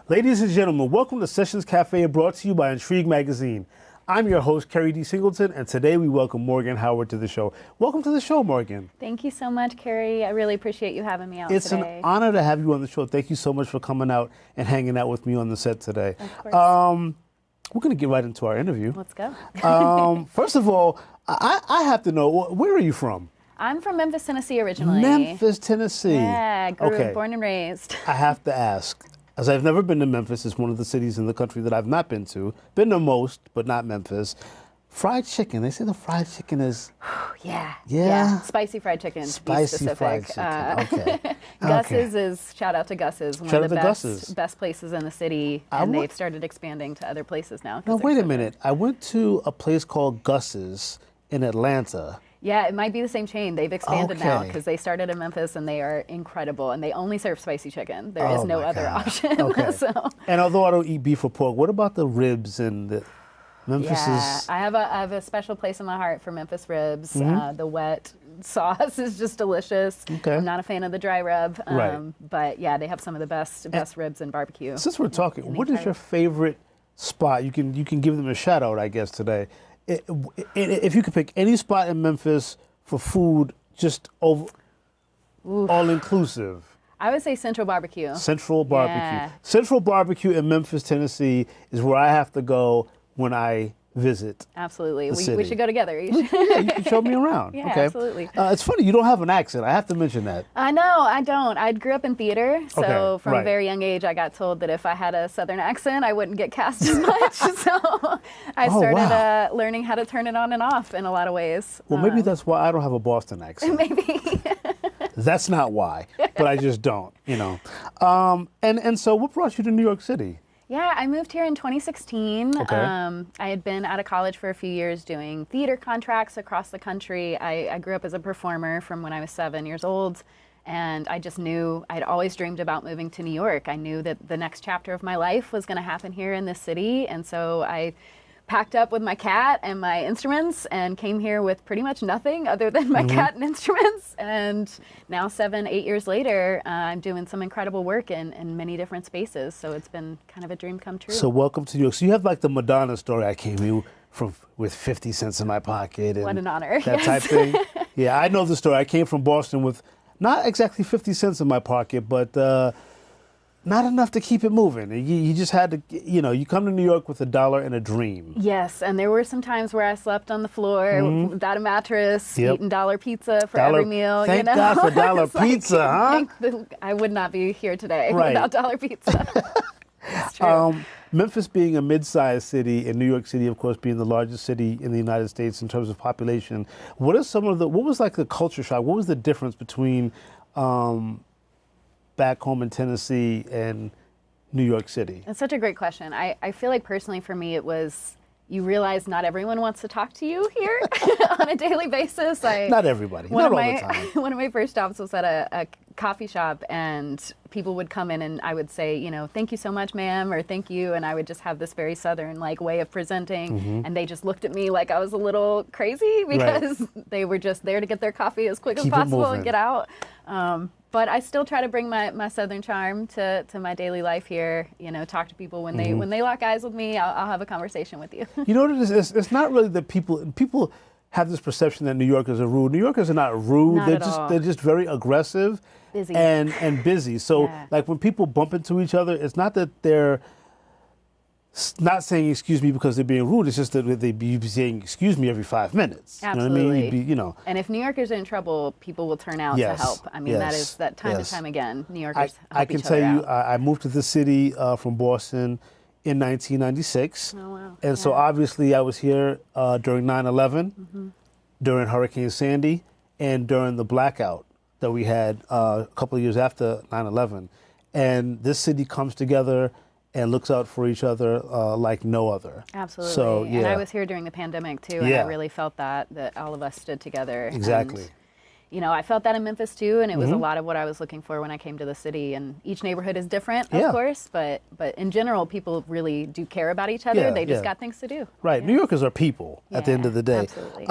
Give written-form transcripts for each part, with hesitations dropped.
Ladies and gentlemen, welcome to Sessions Cafe, brought to you by Intrigue Magazine. I'm your host, Keri D. Singleton, and today we welcome Morgan Howard to the show. Welcome to the show, Morgan. Thank you so much, Keri. I really appreciate you having me out today. It's an honor to have you on the show. Thank you so much for coming out and hanging out with me on the set today. Of course. We're going to get right into our interview. Let's go. First of all, I have to know, where are you from? I'm from Memphis, Tennessee originally. Memphis, Tennessee. Yeah, born and raised. I have to ask, as I've never been to Memphis, it's one of the cities in the country that I've not been to. Been to most, but not Memphis. Fried chicken, they say the fried chicken is... Yeah. Spicy fried chicken, to be specific. Fried chicken, okay. Gus's is, shout out to Gus's, one Shout of the out to best places in the city, and they've started expanding to other places now. Now, wait a minute. I went to a place called Gus's in Atlanta. Yeah, it might be the same chain. They've expanded now because they started in Memphis and they are incredible, and they only serve spicy chicken. There is no other option. Okay. And although I don't eat beef or pork, what about the ribs and the Memphis? Yeah, I have a special place in my heart for Memphis ribs. The wet sauce is just delicious. Okay. I'm not a fan of the dry rub, Right. but yeah, they have some of the best ribs in barbecue. Since we're talking, what is your favorite spot? You can give them a shout out, I guess, today. If you could pick any spot in Memphis for food, just all inclusive. I would say Central Barbecue. Central Barbecue. Yeah. Central Barbecue in Memphis, Tennessee is where I have to go when I visit. Absolutely. The city. We should go together. Yeah, you can show me around. Yeah, okay? Absolutely. It's funny, you don't have an accent. I have to mention that. I know, I don't. I grew up in theater, so from right. a very young age, I got told that if I had a Southern accent, I wouldn't get cast as much. So I started learning how to turn it on and off in a lot of ways. Well, maybe that's why I don't have a Boston accent. Maybe. That's not why, but I just don't, you know. And so what brought you to New York City? Yeah, I moved here in 2016. Okay. I had been out of college for a few years doing theater contracts across the country. I grew up as a performer from when I was 7 years old, and I just knew I'd always dreamed about moving to New York. I knew that the next chapter of my life was going to happen here in this city, and so I packed up with my cat and my instruments and came here with pretty much nothing other than my cat and instruments. And now 7, 8 years later, I'm doing some incredible work in many different spaces. So it's been kind of a dream come true. So welcome to New York. So you have like the Madonna story. I came here with 50 cents in my pocket. And what an honor. That type thing. Yeah, I know the story. I came from Boston with not exactly 50 cents in my pocket, but not enough to keep it moving. You just had to, you come to New York with $1 and a dream. Yes, and there were some times where I slept on the floor without a mattress, eating $1 pizza for every meal. Thank God for $1 pizza, huh? I would not be here today Right. without $1 pizza. It's true. Memphis being a mid-sized city and New York City, of course, being the largest city in the United States in terms of population, what was like the culture shock? What was the difference between back home in Tennessee and New York City? That's such a great question. I feel like personally for me it was, you realize not everyone wants to talk to you here on a daily basis. Not everybody, not all the time. One of my first jobs was at a coffee shop, and people would come in and I would say, thank you so much, ma'am, or thank you, and I would just have this very Southern way of presenting, and they just looked at me like I was a little crazy because they were just there to get their coffee as quick as possible and get out. But I still try to bring my Southern charm to my daily life here. Talk to people when they lock eyes with me. I'll have a conversation with you. You know what it is? It's not really that people have this perception that New Yorkers are rude. New Yorkers are not rude. Not They're just very aggressive, busy, and busy. So like when people bump into each other, it's not that they're not saying excuse me because they're being rude. It's just that they be saying excuse me every 5 minutes. Absolutely. You know what I mean? And if New Yorkers are in trouble, people will turn out to help. I mean, that is that time to time again. New Yorkers help I can each tell other you, I moved to this city from Boston in 1996. Oh, wow. And so obviously I was here during 9/11, during Hurricane Sandy, and during the blackout that we had a couple of years after 9/11, and this city comes together and looks out for each other like no other. Absolutely. So, yeah. And I was here during the pandemic too, and I really felt that all of us stood together. Exactly. And, you know, I felt that in Memphis too, and it was a lot of what I was looking for when I came to the city. And each neighborhood is different, of course, but in general, people really do care about each other. They just got things to do. Right. New Yorkers are people at the end of the day. Absolutely.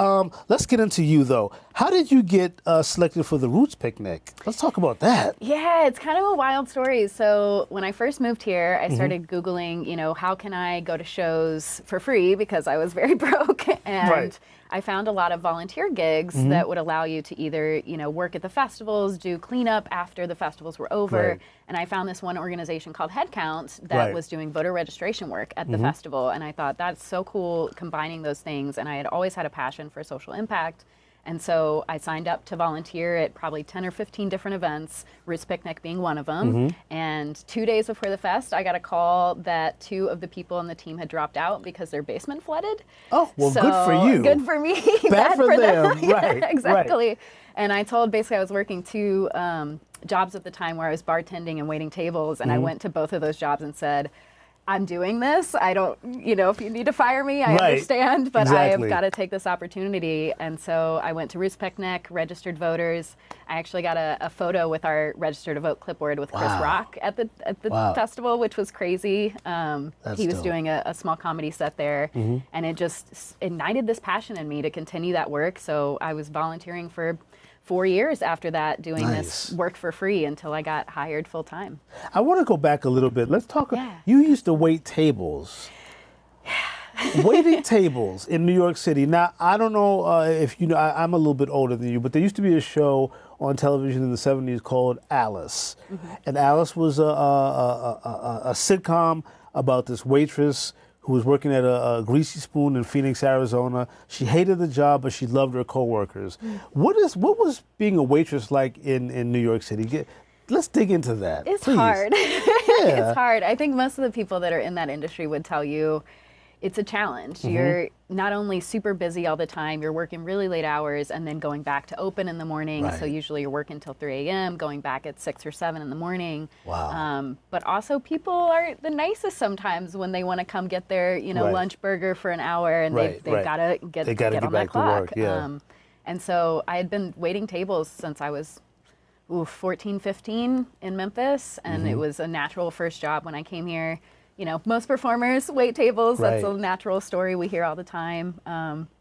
Let's get into you, though. How did you get selected for the Roots Picnic? Let's talk about that. Yeah, it's kind of a wild story. So when I first moved here, I started Googling, you know, how can I go to shows for free because I was very broke. And I found a lot of volunteer gigs that would allow you to either, you know, work at the festivals, do cleanup after the festivals were over. And I found this one organization called HeadCount that was doing voter registration work at the festival. And I thought that's so cool combining those things. And I had always had a passion for social impact. And so I signed up to volunteer at probably 10 or 15 different events, Roots Picnic being one of them. And 2 days before the fest, I got a call that 2 of the people on the team had dropped out because their basement flooded. Oh, well, so, good for you. Good for me. Bad for them. Right. Exactly. Right. And I told, basically, I was working 2 jobs at the time where I was bartending and waiting tables. And I went to both of those jobs and said, I'm doing this. I don't, you know, if you need to fire me, I understand, but I have got to take this opportunity. And so I went to Roots Picnic, registered voters. I actually got a photo with our register to vote clipboard with Chris Rock at the festival, which was crazy. He was doing a small comedy set there, and it just ignited this passion in me to continue that work. So I was volunteering for 4 years after that, doing this work for free until I got hired full time. I want to go back a little bit. Let's talk. You used to wait tables. Waiting tables in New York City. Now, I don't know if you know, I'm a little bit older than you, but there used to be a show on television in the 70s called Alice. And Alice was a sitcom about this waitress who was working at a Greasy Spoon in Phoenix, Arizona. She hated the job, but she loved her coworkers. What was being a waitress like in New York City? Let's dig into that. It's please. hard. It's hard. I think most of the people that are in that industry would tell you it's a challenge. You're not only super busy all the time, you're working really late hours and then going back to open in the morning. So usually you're working till 3 a.m., going back at 6 or 7 in the morning. But also people are the nicest sometimes when they want to come get their, you know, lunch burger for an hour and they've got to get on that clock. And so I had been waiting tables since I was 14, 15 in Memphis, and it was a natural first job when I came here. You know, most performers wait tables. That's a natural story we hear all the time.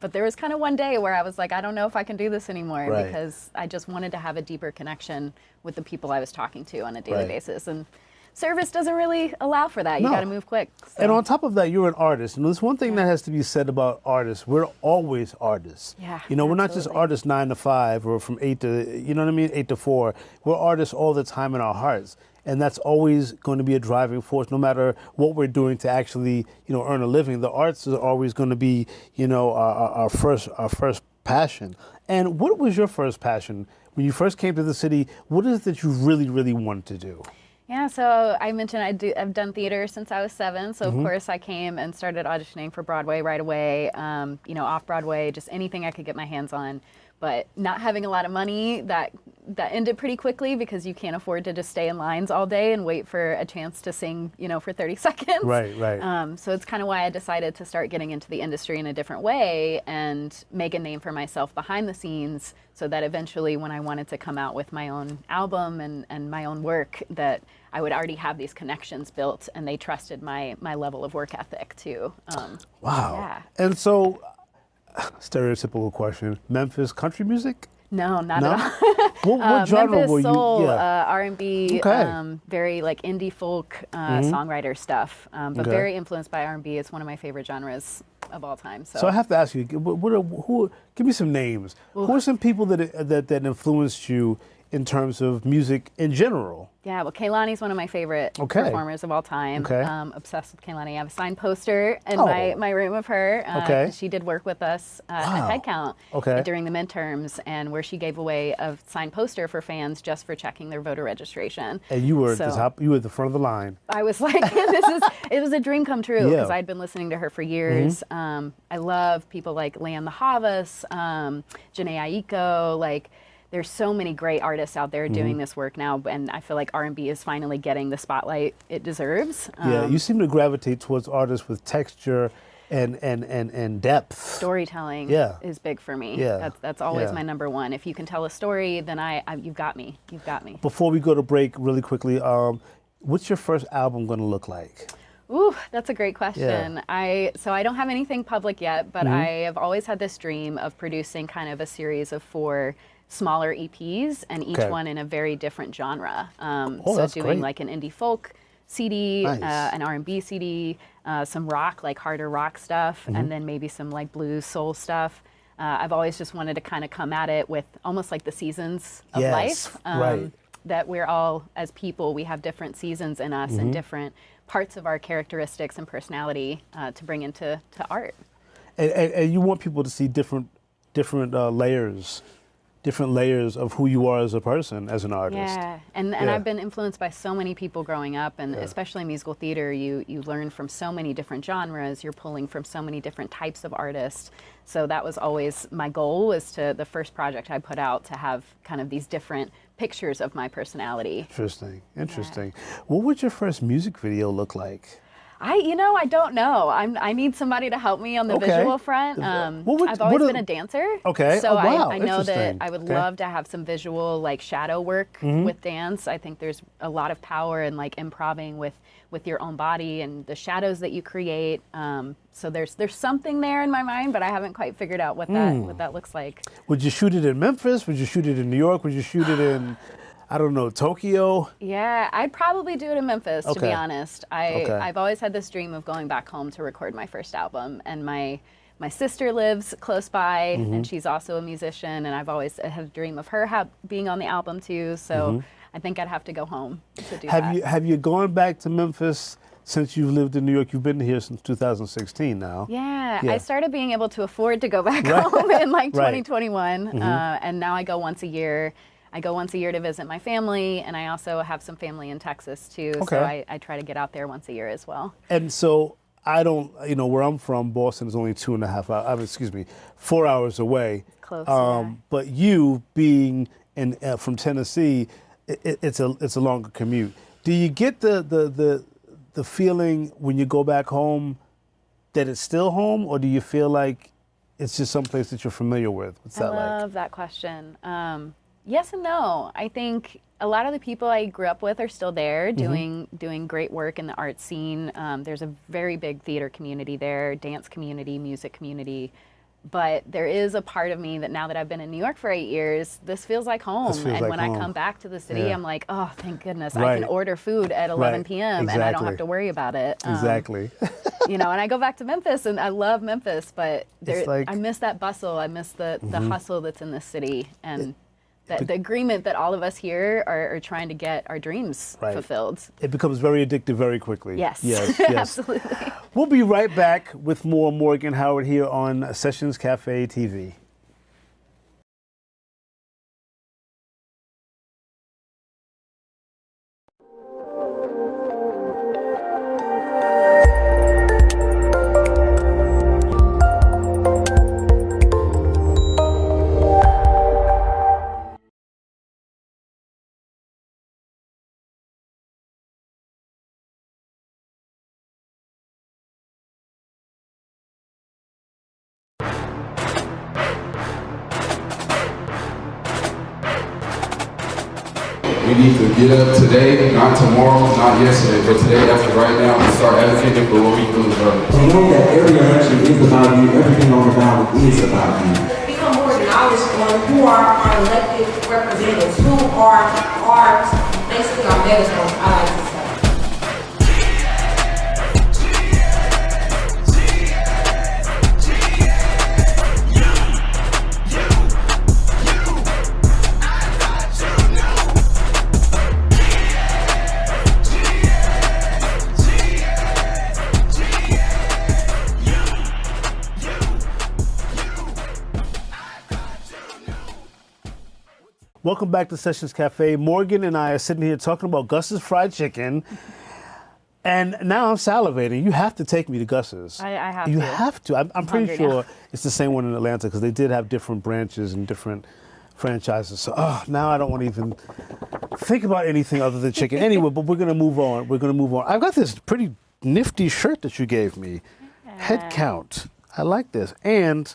But there was kind of one day where I was like, I don't know if I can do this anymore because I just wanted to have a deeper connection with the people I was talking to on a daily basis. And service doesn't really allow for that. You got to move quick. So. And on top of that, you're an artist. And there's one thing that has to be said about artists. We're always artists. You know, we're not just artists 9 to 5 or from 8 to, you know what I mean, 8 to 4. We're artists all the time in our hearts. And that's always going to be a driving force, no matter what we're doing to actually, you know, earn a living. The arts is always going to be, you know, our first passion. And what was your first passion when you first came to the city? What is it that you really, really wanted to do? Yeah, so I mentioned I've done theater since I was 7. So of course I came and started auditioning for Broadway right away. You know, off Broadway, just anything I could get my hands on. But not having a lot of money, that ended pretty quickly because you can't afford to just stay in lines all day and wait for a chance to sing, you know, for 30 seconds. So it's kind of why I decided to start getting into the industry in a different way and make a name for myself behind the scenes so that eventually when I wanted to come out with my own album and my own work, that I would already have these connections built and they trusted my level of work ethic too. And so, stereotypical question, Memphis country music? No, not at all. What genre Memphis were you? Soul, R&B, very like indie folk songwriter stuff, but very influenced by R&B. It's one of my favorite genres of all time. So I have to ask you, who give me some names. Who are some people that influenced you in terms of music in general? Yeah, well, Kehlani's one of my favorite performers of all time. Okay. Obsessed with Kehlani. I have a signed poster in my room of her. Okay. She did work with us at HeadCount during the midterms, and where she gave away a signed poster for fans just for checking their voter registration. And you were at the top. You were at the front of the line. I was like, it was a dream come true because I'd been listening to her for years. I love people like Leon the Havas, Janae Aiko, like. There's so many great artists out there doing this work now, and I feel like R&B is finally getting the spotlight it deserves. Yeah, you seem to gravitate towards artists with texture and depth. Storytelling is big for me. Yeah. That's always my number one. If you can tell a story, then you've got me. You've got me. Before we go to break, really quickly, what's your first album going to look like? Ooh, that's a great question. I don't have anything public yet, but I have always had this dream of producing kind of a series of 4 smaller EPs, and each one in a very different genre. So doing like an indie folk CD, an R&B CD, some rock, like harder rock stuff, and then maybe some like blues, soul stuff. I've always just wanted to kind of come at it with almost like the seasons of life. That we're all, as people, we have different seasons in us and different parts of our characteristics and personality to bring into art. And you want people to see different layers of who you are as a person, as an artist. Yeah, and I've been influenced by so many people growing up, and especially in musical theater, you learn from so many different genres, you're pulling from so many different types of artists. So that was always my goal, was to, the first project I put out, to have kind of these different pictures of my personality. Interesting. Yeah. What would your first music video look like? I don't know. I need somebody to help me on the visual front. I've always been a dancer. Okay. So I know that I would love to have some visual, like, shadow work with dance. I think there's a lot of power in like improvising with your own body and the shadows that you create. So there's something there in my mind, but I haven't quite figured out what that looks like. Would you shoot it in Memphis? Would you shoot it in New York? Would you shoot it in I don't know, Tokyo? Yeah, I'd probably do it in Memphis, to be honest. I've always had this dream of going back home to record my first album, and my sister lives close by, and she's also a musician, and I've always had a dream of her being on the album too, so I think I'd have to go home to do that. Have you gone back to Memphis since you've lived in New York? You've been here since 2016 now. Yeah, I started being able to afford to go back home in like 2021, and now I go once a year. I go once a year to visit my family, and I also have some family in Texas too, so I try to get out there once a year as well. And so I don't, where I'm from, Boston is only 2.5 hours, 4 hours away. Close, But you being from Tennessee, it's a longer commute. Do you get the feeling when you go back home that it's still home, or do you feel like it's just someplace that you're familiar with? What's that like? I love that question. Yes and no. I think a lot of the people I grew up with are still there doing great work in the art scene. There's a very big theater community there, dance community, music community. But there is a part of me that now that I've been in New York for 8 years, this feels like home. And when I come back to the city, I'm like, oh, thank goodness, I can order food at 11 p.m. and I don't have to worry about it. Exactly. And I go back to Memphis, and I love Memphis, but I miss that bustle. I miss the hustle that's in this city. And the agreement that all of us here are trying to get our dreams fulfilled. It becomes very addictive very quickly. Yes. Absolutely. We'll be right back with more Morgan Howard here on Sessions Cafe TV. We need to get up today, not tomorrow, not yesterday, but today, after right now, and start advocating for what we feel is better. To know that every election is about you, everything on the ballot is about you. Become more knowledge on who are our elected representatives, who are basically our megaphone, I like to say. Welcome back to Sessions Cafe. Morgan and I are sitting here talking about Gus's fried chicken. And now I'm salivating. You have to take me to Gus's. I have You to. have to. I'm pretty hungry sure now. it's the same one in Atlanta because they did have different branches and different franchises. So now I don't want to even think about anything other than chicken. Anyway, but we're going to move on. We're going to move on. I've got this pretty nifty shirt that you gave me. HeadCount. I like this. And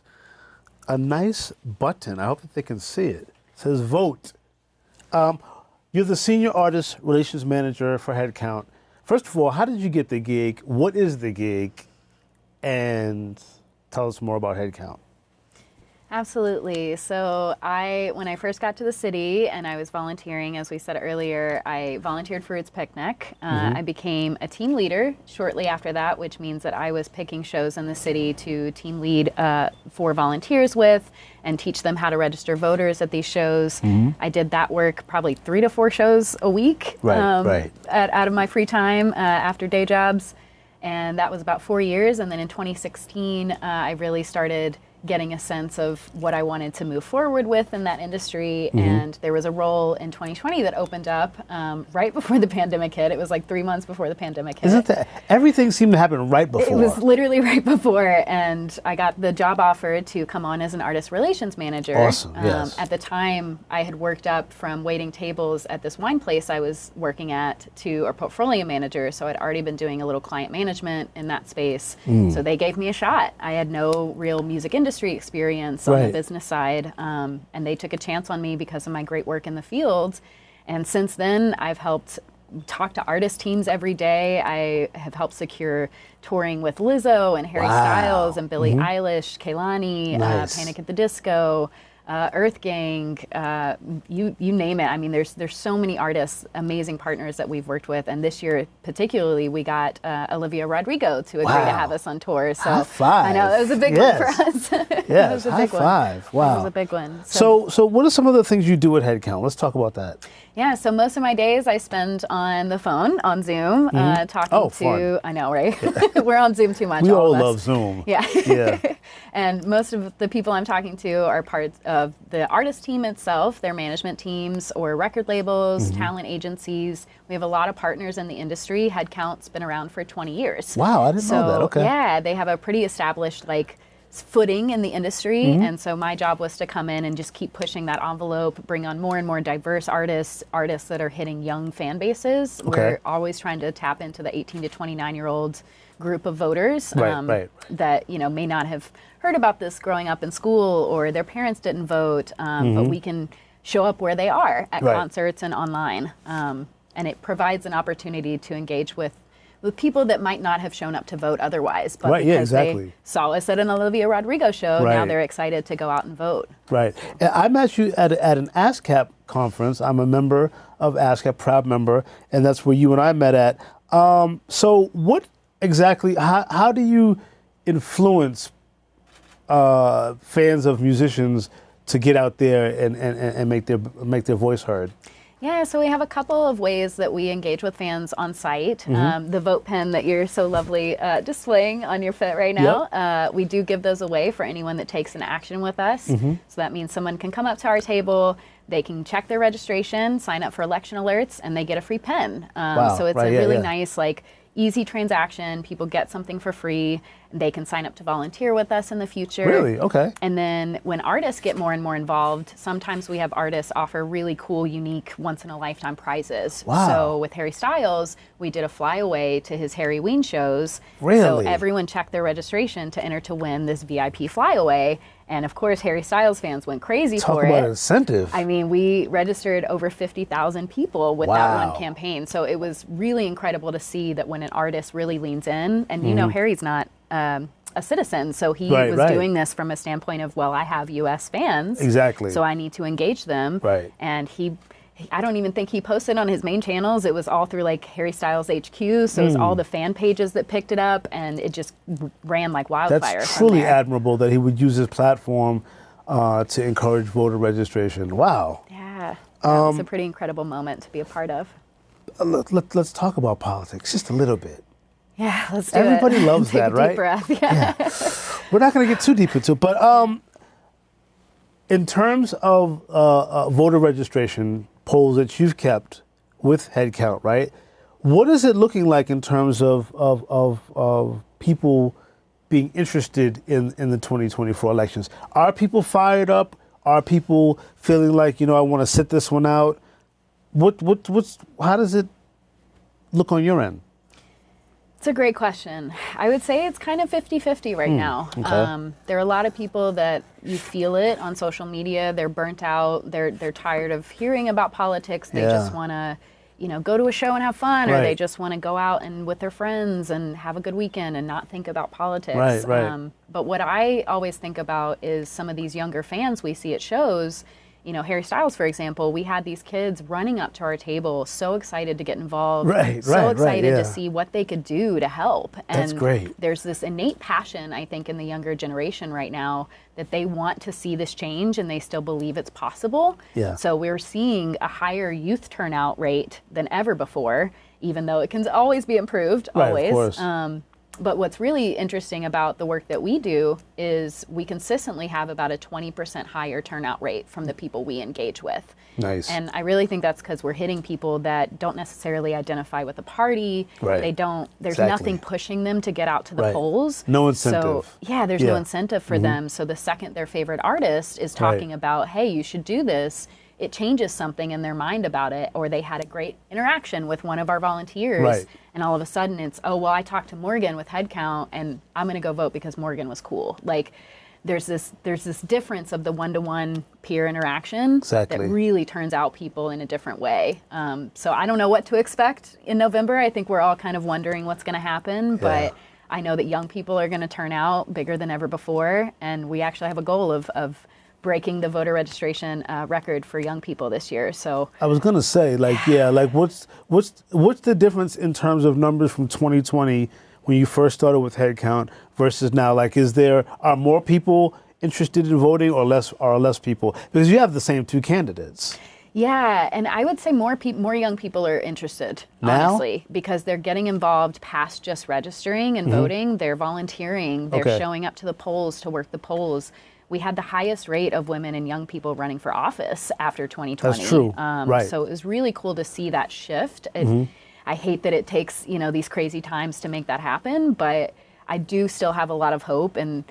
a nice button. I hope that they can see it. It says vote. You're the Senior Artist Relations Manager for HeadCount. First of all, how did you get the gig? What is the gig? And tell us more about HeadCount. Absolutely. So when I first got to the city and I was volunteering, as we said earlier, I volunteered for Roots Picnic. I became a team leader shortly after that, which means that I was picking shows in the city to team lead for volunteers with and teach them how to register voters at these shows. I did that work probably 3 to 4 shows a week out of my free time after day jobs. And that was about 4 years. And then in 2016, I really started getting a sense of what I wanted to move forward with in that industry. And there was a role in 2020 that opened up right before the pandemic hit. It was like 3 months before the pandemic hit. Isn't that, everything seemed to happen right before. It was literally right before. And I got the job offer to come on as an artist relations manager. Awesome, yes. At the time, I had worked up from waiting tables at this wine place I was working at to a portfolio manager. So I'd already been doing a little client management in that space. So they gave me a shot. I had no real music industry experience on the business side, and they took a chance on me because of my great work in the field. And since then, I've helped talk to artist teams every day. I have helped secure touring with Lizzo and Harry Styles and Billie Eilish, Kehlani, Panic at the Disco, Earth Gang, you name it. I mean, there's so many artists, amazing partners that we've worked with, and this year particularly, we got Olivia Rodrigo to agree to have us on tour. So high five. I know that was a big one for us. Yes, high five. Wow, that was a big one. So what are some of the things you do at HeadCount? Let's talk about that. Yeah, so most of my days I spend on the phone, on Zoom, talking to, fun. I know, right? We're on Zoom too much. We all of us. love Zoom. Yeah. Yeah. And most of the people I'm talking to are parts of the artist team itself, their management teams or record labels, talent agencies. We have a lot of partners in the industry. HeadCount's been around for 20 years. Wow, I didn't know that. Okay. Yeah, they have a pretty established footing in the industry, and so my job was to come in and just keep pushing that envelope, bring on more and more diverse artists that are hitting young fan bases. We're always trying to tap into the 18 to 29-year-old group of voters that may not have heard about this growing up in school, or their parents didn't vote, but we can show up where they are at concerts and online, and it provides an opportunity to engage with people that might not have shown up to vote otherwise, but because they saw us at an Olivia Rodrigo show, now they're excited to go out and vote. Right. I met you at an ASCAP conference. I'm a member of ASCAP, proud member, and that's where you and I met at. So what exactly, how do you influence fans of musicians to get out there and make their voice heard? Yeah, so we have a couple of ways that we engage with fans on site. The vote pen that you're so lovely displaying on your fit right now, we do give those away for anyone that takes an action with us. So that means someone can come up to our table, they can check their registration, sign up for election alerts, and they get a free pen. So it's a really nice, easy transaction. People get something for free. They can sign up to volunteer with us in the future. Really? Okay. And then when artists get more and more involved, sometimes we have artists offer really cool, unique, once-in-a-lifetime prizes. Wow. So with Harry Styles, we did a flyaway to his Harryween shows. Really? So everyone checked their registration to enter to win this VIP flyaway. And of course, Harry Styles fans went crazy for it. Talk about incentive. I mean, we registered over 50,000 people with that one campaign. So it was really incredible to see that when an artist really leans in, and you know, Harry's not a citizen, so he was doing this from a standpoint of, well, I have U.S. fans. Exactly. So I need to engage them. Right. And I don't even think he posted on his main channels. It was all through Harry Styles HQ, so it was all the fan pages that picked it up, and it just ran like wildfire. That's truly admirable that he would use his platform to encourage voter registration. Wow. Yeah, that was a pretty incredible moment to be a part of. Let's talk about politics just a little bit. Yeah, let's do Everybody it. loves Take that, a right? deep breath. Yeah. We're not going to get too deep into it, but In terms of voter registration polls that you've kept with HeadCount, right? What is it looking like in terms of people being interested in the 2024 elections? Are people fired up? Are people feeling like, I want to sit this one out? How does it look on your end? It's a great question. I would say it's kind of 50-50 right now. Okay. There are a lot of people that you feel it on social media. They're burnt out. They're tired of hearing about politics. They just want to, go to a show and have fun, or they just want to go out and with their friends and have a good weekend and not think about politics. Right. But what I always think about is some of these younger fans we see at shows. Harry Styles, for example, we had these kids running up to our table, so excited to get involved, so excited to see what they could do to help. And that's great. There's this innate passion, I think, in the younger generation right now that they want to see this change and they still believe it's possible. Yeah. So we're seeing a higher youth turnout rate than ever before, even though it can always be improved, always. Of course. But what's really interesting about the work that we do is we consistently have about a 20% higher turnout rate from the people we engage with. Nice. And I really think that's because we're hitting people that don't necessarily identify with the party. Right. They don't, there's Exactly. nothing pushing them to get out to the polls. No incentive. So, there's no incentive for them. So the second their favorite artist is talking about, hey, you should do this, it changes something in their mind about it, or they had a great interaction with one of our volunteers, and all of a sudden it's, oh, well, I talked to Morgan with HeadCount, and I'm going to go vote because Morgan was cool. Like, there's this difference of the one-to-one peer interaction that really turns out people in a different way. So I don't know what to expect in November. I think we're all kind of wondering what's going to happen, but I know that young people are going to turn out bigger than ever before, and we actually have a goal of breaking the voter registration record for young people this year. So I was gonna say, what's the difference in terms of numbers from 2020 when you first started with HeadCount versus now? Like, are more people interested in voting or less people? Because you have the same two candidates. Yeah, and I would say more young people are interested, now? Honestly, because they're getting involved past just registering and voting. They're volunteering. They're showing up to the polls to work the polls. We had the highest rate of women and young people running for office after 2020. That's true. So it was really cool to see that shift. I hate that it takes these crazy times to make that happen, but I do still have a lot of hope, and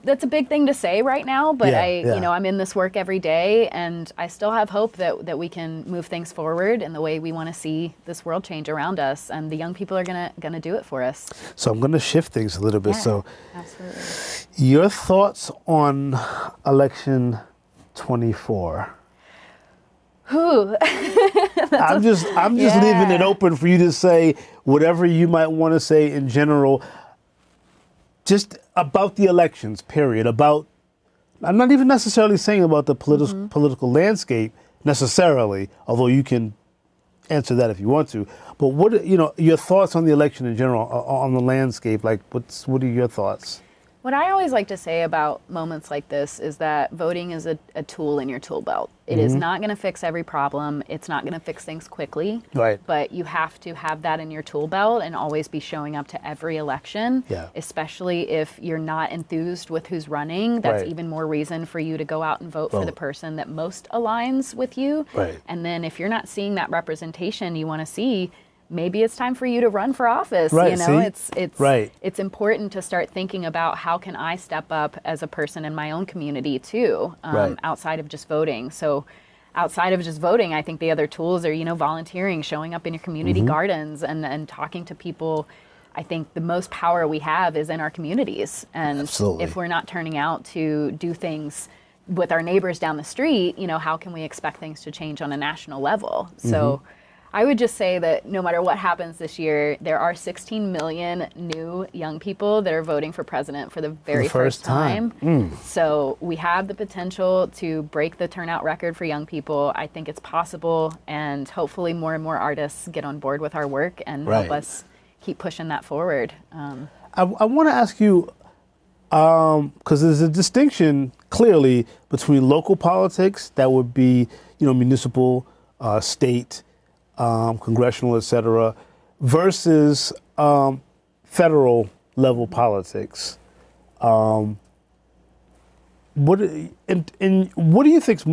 that's a big thing to say right now. But I'm in this work every day, and I still have hope that we can move things forward in the way we want to see this world change around us, and the young people are gonna do it for us. So I'm gonna shift things a little bit. So, absolutely. Your thoughts on election 24? I'm just leaving it open for you to say whatever you might want to say in general, just about the elections, period. I'm not even necessarily saying about the political landscape necessarily, although you can answer that if you want to. But what your thoughts on the election in general, on the landscape? Like, what are your thoughts? What I always like to say about moments like this is that voting is a tool in your tool belt. It is not going to fix every problem. It's not going to fix things quickly. Right. But you have to have that in your tool belt and always be showing up to every election, especially if you're not enthused with who's running. That's even more reason for you to go out and vote for the person that most aligns with you. Right. And then if you're not seeing that representation you want to see, maybe it's time for you to run for office. Right, It's important to start thinking about how can I step up as a person in my own community too, outside of just voting. So outside of just voting, I think the other tools are, volunteering, showing up in your community gardens and talking to people. I think the most power we have is in our communities. And if we're not turning out to do things with our neighbors down the street, how can we expect things to change on a national level? So I would just say that no matter what happens this year, there are 16 million new young people that are voting for president for the very first time. So we have the potential to break the turnout record for young people. I think it's possible, and hopefully more and more artists get on board with our work and help us keep pushing that forward. I want to ask you, because there's a distinction clearly between local politics, that would be, municipal, state, congressional, et cetera, versus federal level politics. What and what do you think's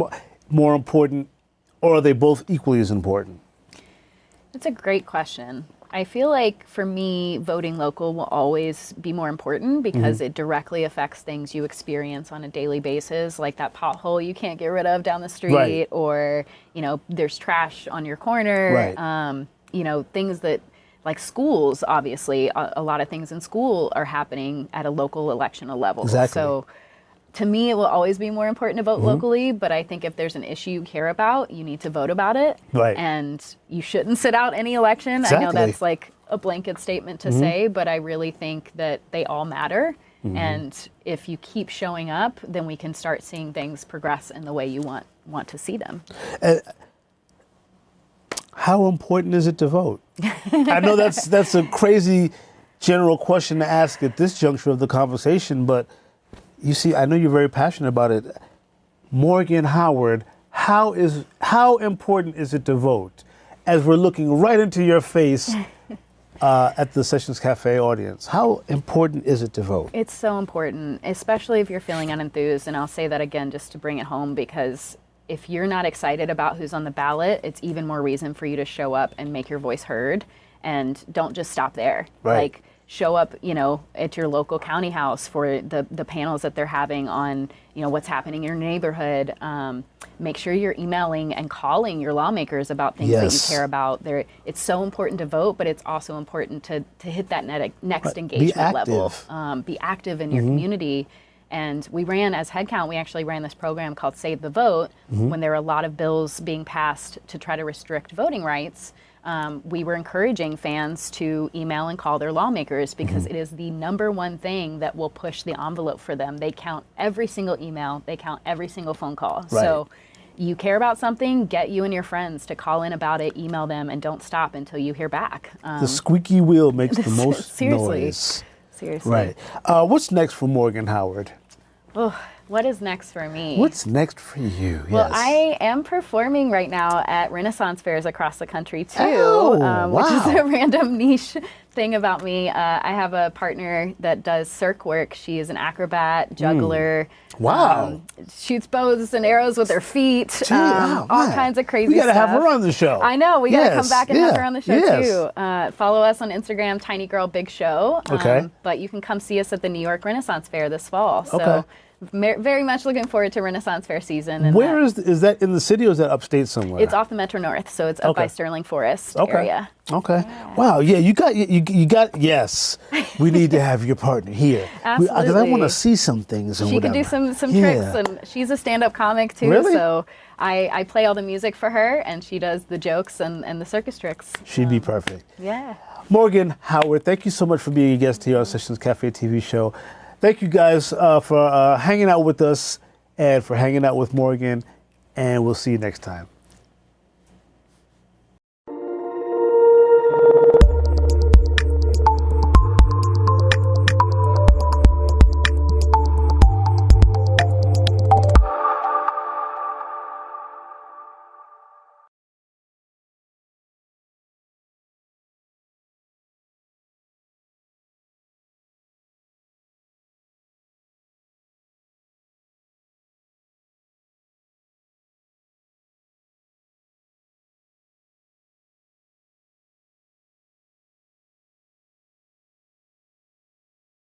more important, or are they both equally as important? That's a great question. I feel like for me, voting local will always be more important because it directly affects things you experience on a daily basis, like that pothole you can't get rid of down the street, Right. or, you know, there's trash on your corner, Right. you know, things that, like schools, obviously, a lot of things in school are happening at a local electional level. Exactly. So to me, it will always be more important to vote locally, but I think if there's an issue you care about, you need to vote about it. Right. And you shouldn't sit out any election. I know Exactly. that's like a blanket statement to say, but I really think that they all matter. And if you keep showing up, then we can start seeing things progress in the way you want to see them. How important is it to vote? I know that's a crazy general question to ask at this juncture of the conversation, but you see, I know you're very passionate about it. Morgan Howard, how important is it to vote? As we're looking right into your face at the Sessions Cafe audience, how important is it to vote? It's so important, especially if you're feeling unenthused. And I'll say that again just to bring it home, because if you're not excited about who's on the ballot, it's even more reason for you to show up and make your voice heard. And don't just stop there. Right. Like, show up, you know, at your local county house for the panels that they're having on, you know, what's happening in your neighborhood. Make sure you're emailing and calling your lawmakers about things that you care about. It's so important to vote, but it's also important to hit that next engagement level. Be active in your community. And we ran, as HeadCount, we actually ran this program called Save the Vote when there were a lot of bills being passed to try to restrict voting rights. We were encouraging fans to email and call their lawmakers because it is the #1 thing that will push the envelope for them. They count every single email, they count every single phone call. Right. So you care about something, get you and your friends to call in about it, email them, and don't stop until you hear back. The squeaky wheel makes the most Seriously. noise. Seriously. Right. What's next for Morgan Howard? Oh, what is next for me? What's next for you? Well, Yes. I am performing right now at Renaissance fairs across the country too, Oh, which is wow. a random niche thing about me. I have a partner that does circ work. She is an acrobat, juggler. Wow. Shoots bows and arrows with her feet. Gee, oh, all man. kinds of crazy We gotta stuff. have her on the show. I know. We got to come Yes, back and have yeah, her on the show yes. too. Follow us on Instagram, Tiny Girl Big Show. Okay. But you can come see us at the New York Renaissance Fair this fall. So Okay. very much looking forward to Renaissance Fair season. And Where is that in the city or is that upstate somewhere? it's off the Metro North, so it's up by Sterling Forest area. Okay. Wow. Yeah. You got. Yes. We need to have your partner here. Because I want Absolutely. to see some things and She can whatever. do some Yeah. tricks, and she's a stand-up comic too. Really? So I play all the music for her, and she does the jokes and the circus tricks. She'd be perfect. Yeah. Morgan Howard, thank you so much for being a guest here on Sessions Cafe TV show. Thank you guys for hanging out with us and for hanging out with Morgan, and we'll see you next time.